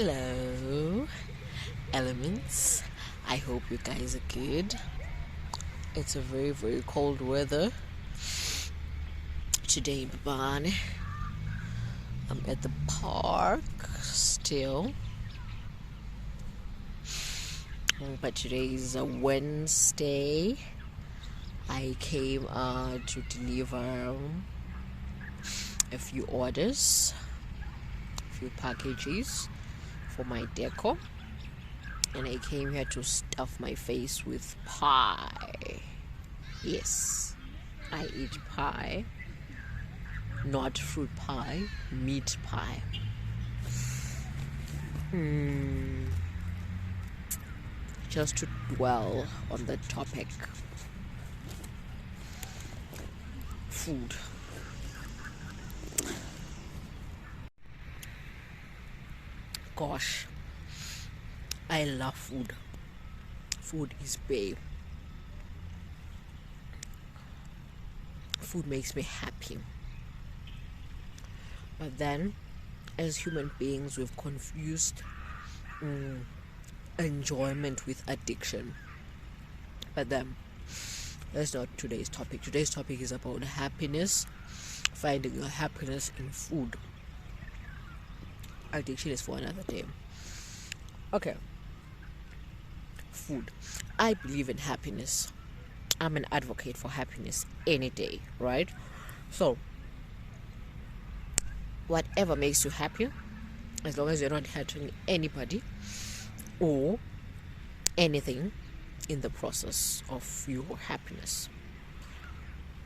Hello, elements. I hope you guys are good. It's a very, very cold weather today in Babane. I'm at the park still, but today is a Wednesday. I came to deliver a few orders, a few packages for my decor, and I came here to stuff my face with pie. Yes, I eat pie, not fruit pie, meat pie. Just to dwell on the topic, food. Gosh, I love food. Food is babe. Food makes me happy. But then, as human beings, we've confused enjoyment with addiction. But then, that's not today's topic. Today's topic is about happiness, finding your happiness in food. Addiction is for another day. Okay. Food. I believe in happiness. I'm an advocate for happiness any day, right? So, whatever makes you happy, as long as you're not hurting anybody or anything in the process of your happiness,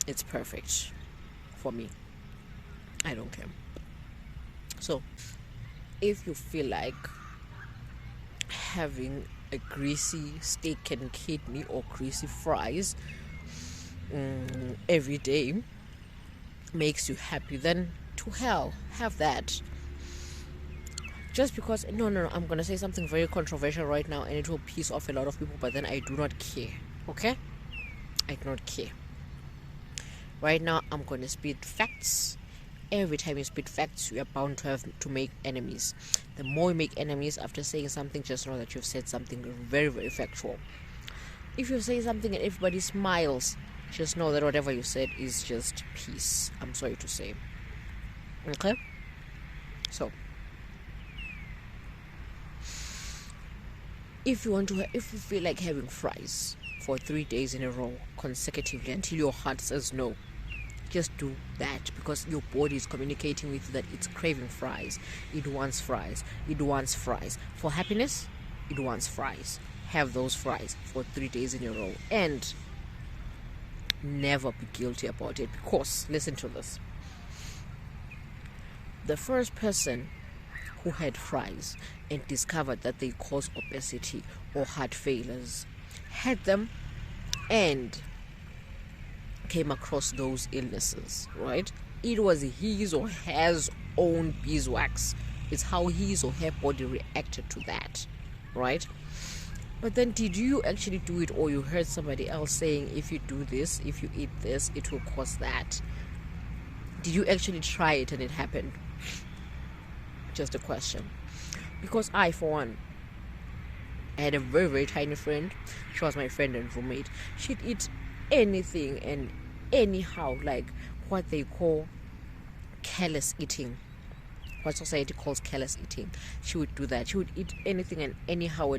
it's perfect for me. I don't care. So, if you feel like having a greasy steak and kidney or greasy fries every day makes you happy, then to hell, have that. Just because, no, I'm going to say something very controversial right now and it will piss off a lot of people, but then I do not care, okay? I do not care. Right now, I'm going to spit facts. Every time you spit facts, you are bound to make enemies. The more you make enemies after saying something, just know that you've said something very, very factual. If you say something and everybody smiles, just know that whatever you said is just peace. I'm sorry to say. Okay? So, if you feel like having fries for 3 days in a row consecutively until your heart says no, just do that, because your body is communicating with you that it's craving fries. It wants fries. It wants fries. For happiness, it wants fries. Have those fries for 3 days in a row and never be guilty about it, because listen to this. The first person who had fries and discovered that they cause obesity or heart failures had them and came across those illnesses, right? It was his or her own beeswax. It's how his or her body reacted to that, right? But then, did you actually do it, or you heard somebody else saying, if you do this, if you eat this, it will cause that? Did you actually try it and it happened? Just a question. Because I, for one, I had a very, very tiny friend. She was my friend and roommate. She'd eat anything and anyhow, like what they call careless eating, what society calls careless eating. She would do that. She would eat anything and anyhow,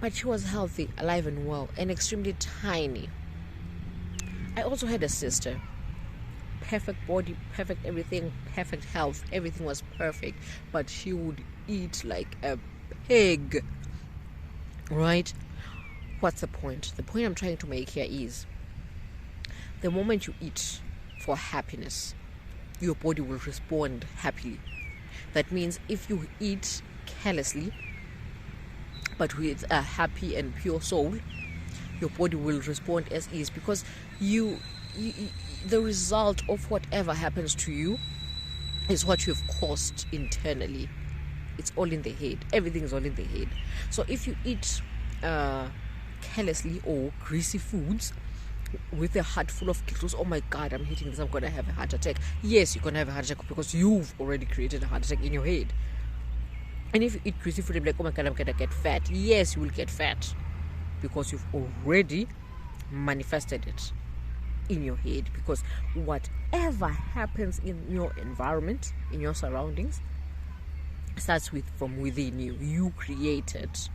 but she was healthy, alive and well, and extremely tiny. I also had a sister. Perfect body, perfect everything, perfect health, everything was perfect, but she would eat like a pig, right? What's the point? The point I'm trying to make here is, the moment you eat for happiness, your body will respond happily. That means if you eat carelessly, but with a happy and pure soul, your body will respond as is, because you the result of whatever happens to you is what you've caused internally. It's all in the head. Everything is all in the head. So if you eat carelessly or greasy foods with a heart full of guilt, oh my God, I'm hitting this, I'm going to have a heart attack. Yes, you're going to have a heart attack because you've already created a heart attack in your head. And if you eat greasy food, you'll be like, oh my god, I'm gonna get fat. Yes, you will get fat because you've already manifested it in your head. Because whatever happens in your environment, in your surroundings, starts from within you. You create it.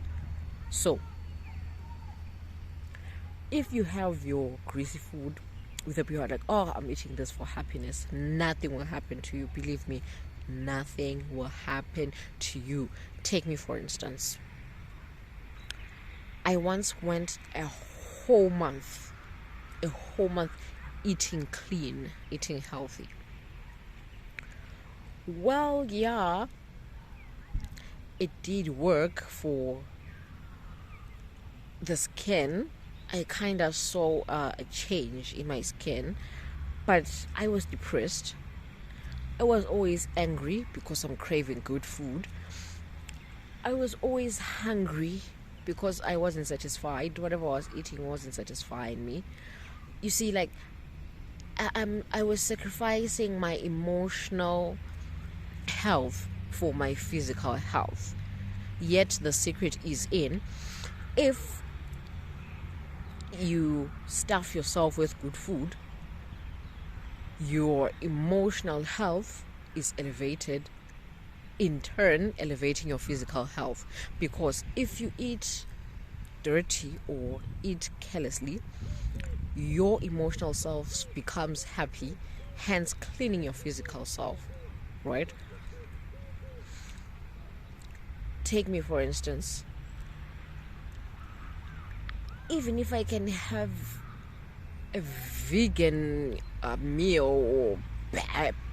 So if you have your greasy food with a people like, oh, I'm eating this for happiness, nothing will happen to you. Believe me, nothing will happen to you. Take me for instance. I once went a whole month eating clean, eating healthy. Well, yeah, it did work for the skin. I kind of saw a change in my skin, but I was depressed. I was always angry because I'm craving good food. I was always hungry because I wasn't satisfied. Whatever I was eating wasn't satisfying me. You see, like, I was sacrificing my emotional health for my physical health. Yet the secret is in, if you stuff yourself with good food, your emotional health is elevated, in turn elevating your physical health. Because if you eat dirty or eat carelessly, your emotional self becomes happy, hence cleaning your physical self, right? Take me for instance. Even if I can have a vegan meal or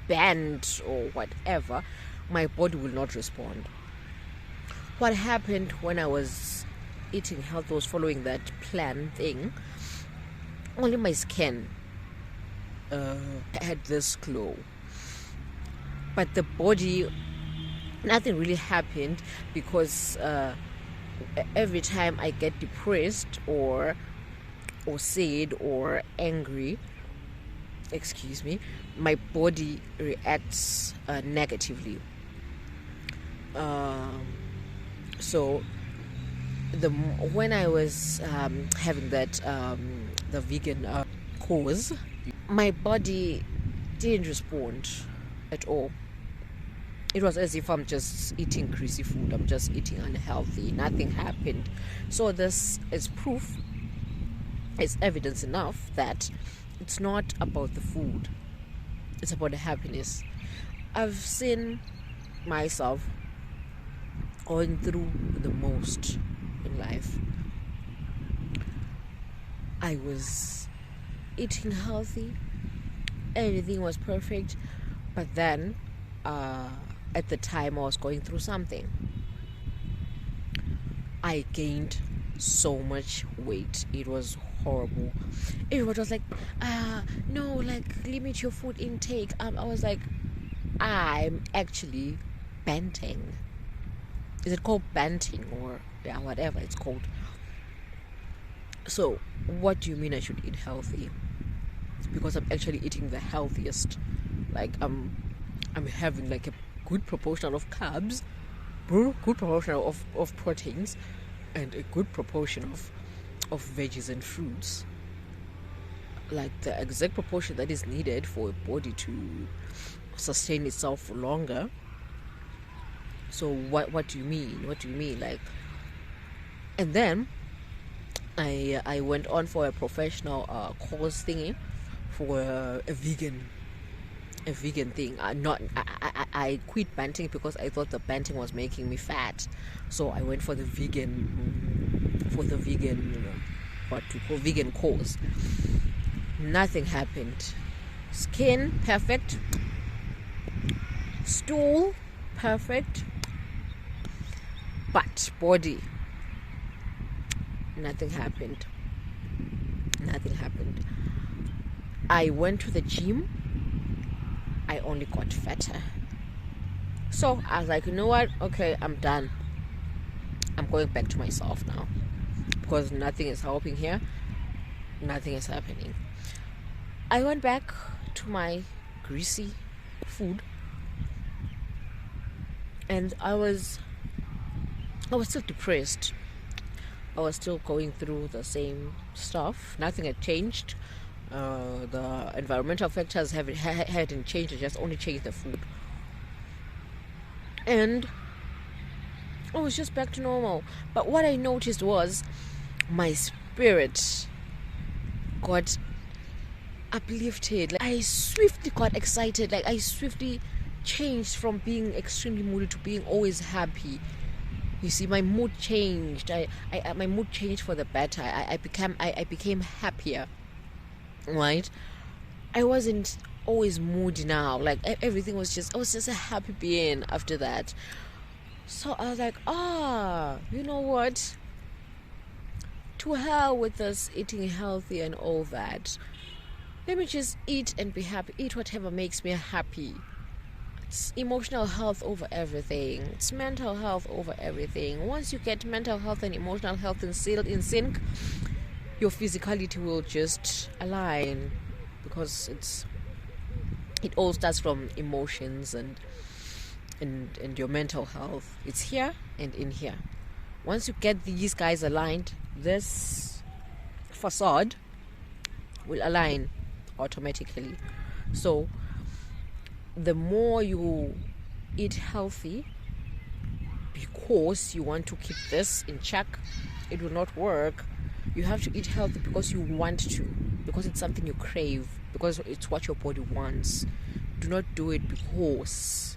band or whatever, my body will not respond. What happened when I was eating health, was following that plan thing, only my skin had this glow, but the body, nothing really happened. Because every time I get depressed or sad or angry, my body reacts negatively. So when I was having that the vegan course, my body didn't respond at all. It was as if I'm just eating greasy food, I'm just eating unhealthy, nothing happened. So this is proof, it's evidence enough that it's not about the food, it's about the happiness. I've seen myself going through the most in life. I was eating healthy, everything was perfect, but then at the time I was going through something. I gained so much weight. It was horrible. Everyone was like, no, like, limit your food intake. I was like, I'm actually banting. Is it called banting or yeah, whatever it's called? So what do you mean I should eat healthy? Because I'm actually eating the healthiest. Like I'm having like a good proportion of carbs, good proportion of proteins, and a good proportion of veggies and fruits. Like the exact proportion that is needed for a body to sustain itself for longer. So what do you mean? What do you mean? Like, and then I went on for a professional course thingy for a vegan thing. I quit banting because I thought the banting was making me fat. So I went for the vegan vegan course. Nothing happened. Skin perfect, stool perfect, but body, nothing happened. I went to the gym, I only got fatter. So I was like, you know what, okay, I'm done. I'm going back to myself now, because nothing is helping here, nothing is happening. I went back to my greasy food, and I was I was still depressed. I was still going through the same stuff. Nothing had changed. The environmental factors hadn't changed. It just only changed the food. And I was just back to normal. But what I noticed was my spirit got uplifted. Like, I swiftly got excited. Like, I swiftly changed from being extremely moody to being always happy. You see, my mood changed. My mood changed for the better. I became happier. Right? I wasn't always moody now. Like, everything was just, I was just a happy being after that. So I was like, you know what? To hell with us eating healthy and all that. Let me just eat and be happy. Eat whatever makes me happy. It's emotional health over everything. It's mental health over everything. Once you get mental health and emotional health in sync, your physicality will just align, because it all starts from emotions and your mental health. It's here and in here. Once you get these guys aligned, this facade will align automatically. So the more you eat healthy because you want to keep this in check, it will not work. You have to eat healthy because you want to, because it's something you crave, because it's what your body wants. Do not do it because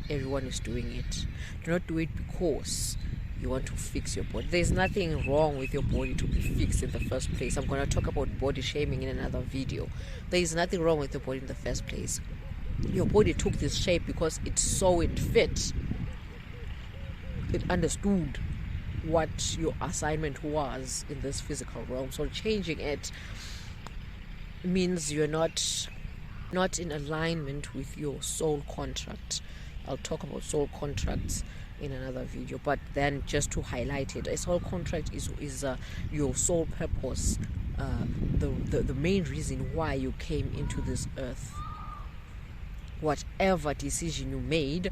everyone is doing it. Do not do it because you want to fix your body. There's nothing wrong with your body to be fixed in the first place. I'm going to talk about body shaming in another video. There is nothing wrong with your body in the first place. Your body took this shape because it saw it fit. It understood what your assignment was in this physical realm. So changing it means you're not in alignment with your soul contract. I'll talk about soul contracts in another video, but then just to highlight it, a soul contract is your soul purpose, the main reason why you came into this earth. Whatever decision you made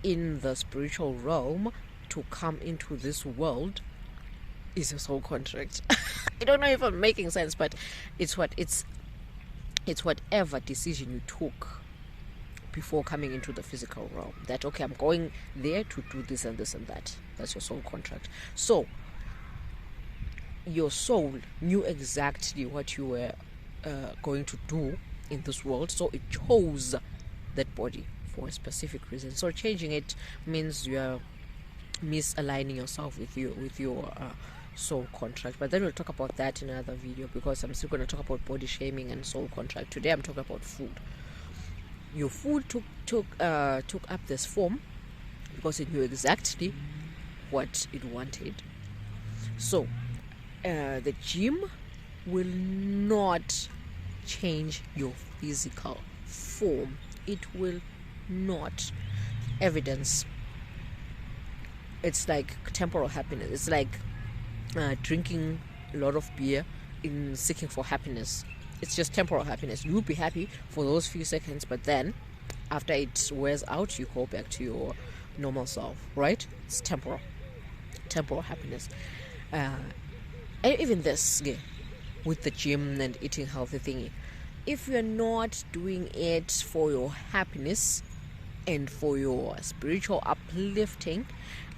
in the spiritual realm to come into this world is a soul contract. I don't know if I'm making sense, but it's whatever decision you took before coming into the physical realm. That, okay, I'm going there to do this and this and that. That's your soul contract. So your soul knew exactly what you were going to do in this world, so it chose that body for a specific reason. So changing it means you are misaligning yourself with your soul contract. But then we'll talk about that in another video, because I'm still going to talk about body shaming and soul contract. Today I'm talking about food. Your food took up this form because it knew exactly what it wanted. So the gym will not change your physical form. It will not. Evidence. It's like temporal happiness. It's like drinking a lot of beer in seeking for happiness. It's just temporal happiness. You'll be happy for those few seconds, but then after it wears out, you go back to your normal self, right? It's temporal happiness. And even this, yeah, with the gym and eating healthy thingy, if you're not doing it for your happiness and for your spiritual uplifting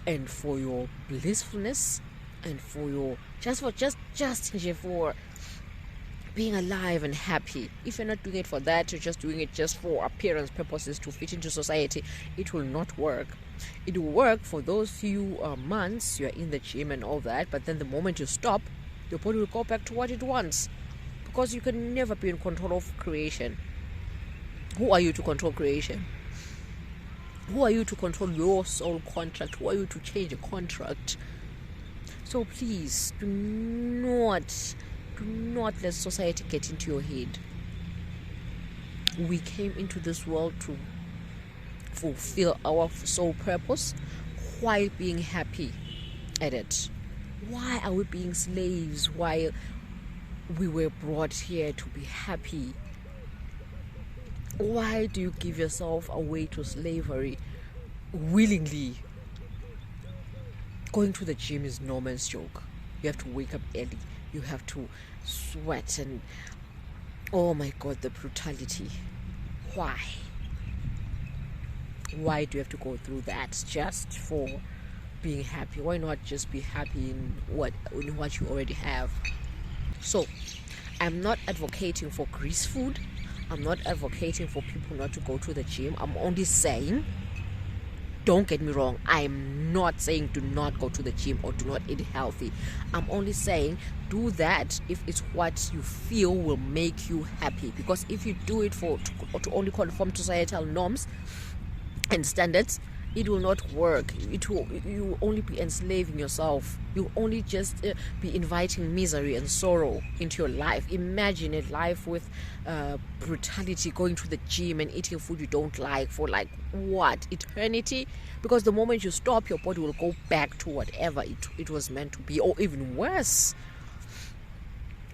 and for your blissfulness and for your just for being alive and happy, if you're not doing it for that, you're just doing it just for appearance purposes to fit into society, it will not work. It will work for those few months you're in the gym and all that, but then the moment you stop, your body will go back to what it wants, because you can never be in control of creation. Who are you to control creation? Who are you to control your soul contract? Who are you to change a contract? So please do not let society get into your head. We came into this world to fulfill our soul purpose while being happy at it. Why are we being slaves while we were brought here to be happy? Why do you give yourself away to slavery willingly? Going to the gym is no man's joke. You have to wake up early. You have to sweat and oh my God, the brutality. Why? Why do you have to go through that just for being happy? Why not just be happy in what you already have? So, I'm not advocating for grease food. I'm not advocating for people not to go to the gym. I'm only saying, don't get me wrong, I'm not saying do not go to the gym or do not eat healthy. I'm only saying do that if it's what you feel will make you happy. Because if you do it to only conform to societal norms and standards, it will not work. You will only be enslaving yourself. You'll only just be inviting misery and sorrow into your life. Imagine a life with brutality, going to the gym and eating food you don't like for like what, eternity? Because the moment you stop, your body will go back to whatever it was meant to be, or even worse.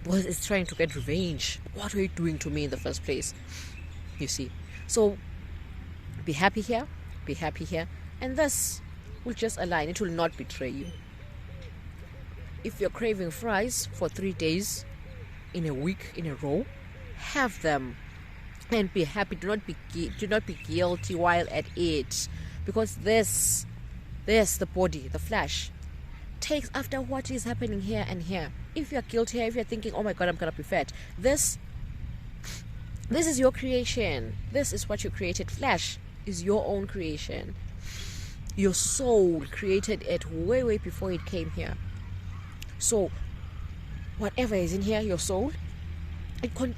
Because it's trying to get revenge. What are you doing to me in the first place? You see. So be happy here. Be happy here, and this will just align. It will not betray you. If you're craving fries for 3 days in a week in a row, have them and be happy. Do not be guilty while at it, because this the body, the flesh, takes after what is happening here and here. If you're guilty here, if you're thinking, oh my God, I'm gonna be fat, this is your creation. This is what you created. Flesh is your own creation. Your soul created it way before it came here. So whatever is in here, your soul,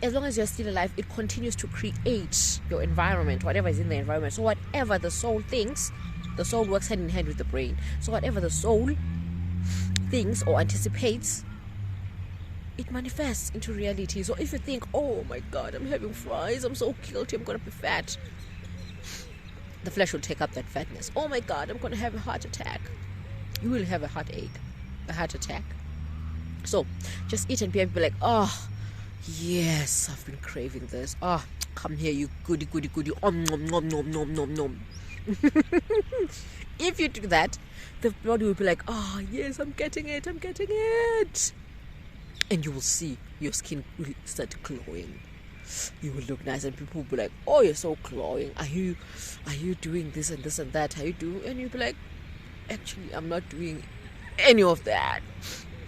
as long as you're still alive, it continues to create your environment, whatever is in the environment. So whatever the soul thinks, the soul works hand in hand with the brain. So whatever the soul thinks or anticipates, it manifests into reality. So if you think, oh my God, I'm having fries, I'm so guilty, I'm gonna be fat, the flesh will take up that fatness. Oh my God, I'm going to have a heart attack. You will have a heartache, a heart attack. So just eat and be like, oh, yes, I've been craving this. Oh, come here, you goody. Nom, nom, nom, nom, nom, nom. If you do that, the body will be like, oh, yes, I'm getting it. And you will see your skin will start glowing. You will look nice, and people will be like, oh, you're so glowing. Are you doing this and this and that? Are you doing? And you'll be like, actually, I'm not doing any of that.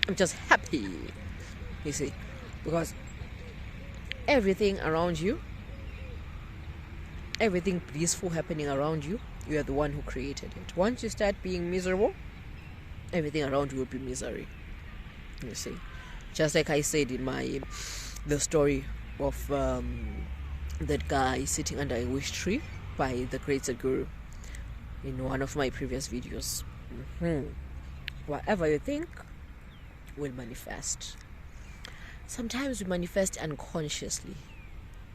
I'm just happy. You see, because everything around you, everything blissful happening around you, you are the one who created it. Once you start being miserable, everything around you will be misery. You see, just like I said in the story of that guy sitting under a wish tree by the great Sadhguru in one of my previous videos. Whatever you think will manifest. Sometimes we manifest unconsciously.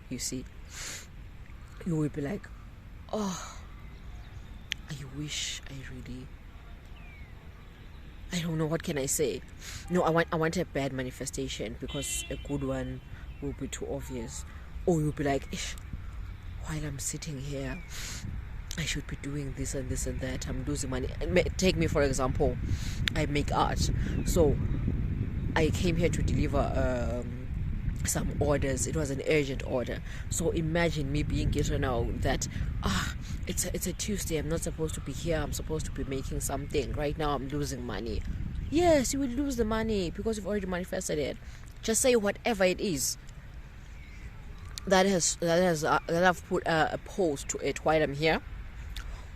You see, you will be like, oh, I wish I don't know, what can I say? No, I want a bad manifestation, because a good one will be too obvious. Or you'll be like, ish, while I'm sitting here, I should be doing this and this and that. I'm losing money. Take me for example. I make art, so I came here to deliver some orders. It was an urgent order. So imagine me being guilty now that it's a Tuesday, I'm not supposed to be here, I'm supposed to be making something. Right now I'm losing money. Yes, you will lose the money because you've already manifested it. Just say whatever it is that I've put a pose to it while I'm here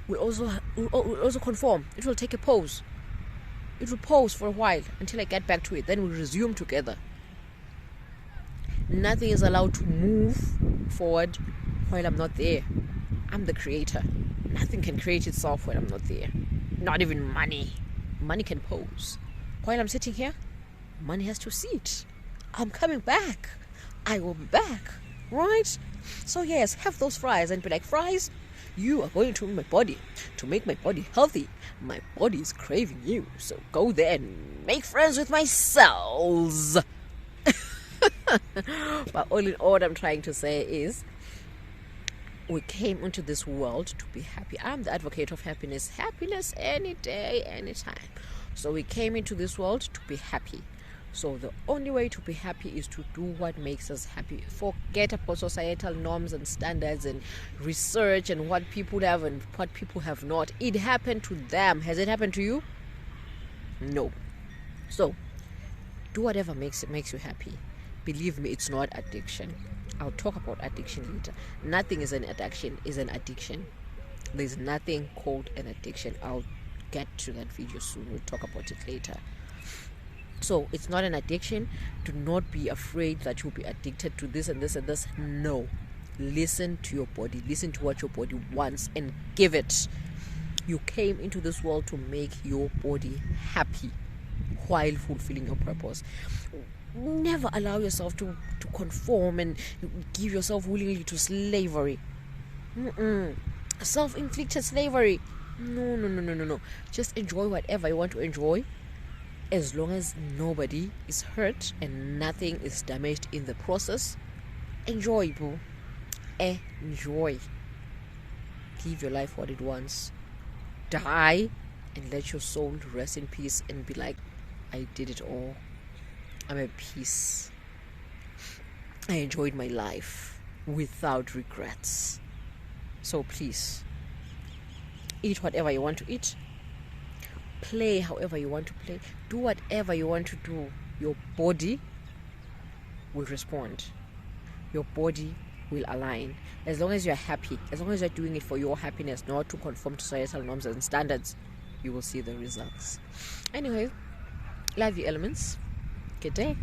will also conform. It will take a pose. It will pose for a while until I get back to it. Then we'll resume together. Nothing is allowed to move forward while I'm not there. I'm the creator. Nothing can create itself when I'm not there. Not even money. Money can pose. While I'm sitting here, money has to sit. I'm coming back. I will be back. Right? So yes, have those fries and be like, fries, you are going to my body to make my body healthy. My body is craving you. So go there and make friends with my cells. But all in all, what I'm trying to say is, We came into this world to be happy. I'm the advocate of happiness. Happiness any day, anytime. So we came into this world to be happy. So the only way to be happy is to do what makes us happy. Forget about societal norms and standards and research and what people have and what people have not. It happened to them. Has it happened to you? No. So do whatever makes you happy. Believe me, it's not addiction. I'll talk about addiction later. Nothing is an addiction. There's nothing called an addiction. I'll get to that video soon. We'll talk about it later. So it's not an addiction. Do not be afraid that you'll be addicted to this and this and this. No. Listen to your body. Listen to what your body wants and give it. You came into this world to make your body happy while fulfilling your purpose. Never allow yourself to conform and give yourself willingly to slavery. Self-inflicted slavery. No. Just enjoy whatever you want to enjoy, as long as nobody is hurt and nothing is damaged in the process. Enjoy, boo. Enjoy. Live your life what it wants. Die and let your soul rest in peace and be like, I did it all. I'm at peace. I enjoyed my life without regrets. So please, eat whatever you want to eat. Play however you want to play. Do whatever you want to do. Your body will respond. Your body will align. As long as you're happy, as long as you're doing it for your happiness, not to conform to societal norms and standards, you will see the results. Anyway, love you, elements. Good day.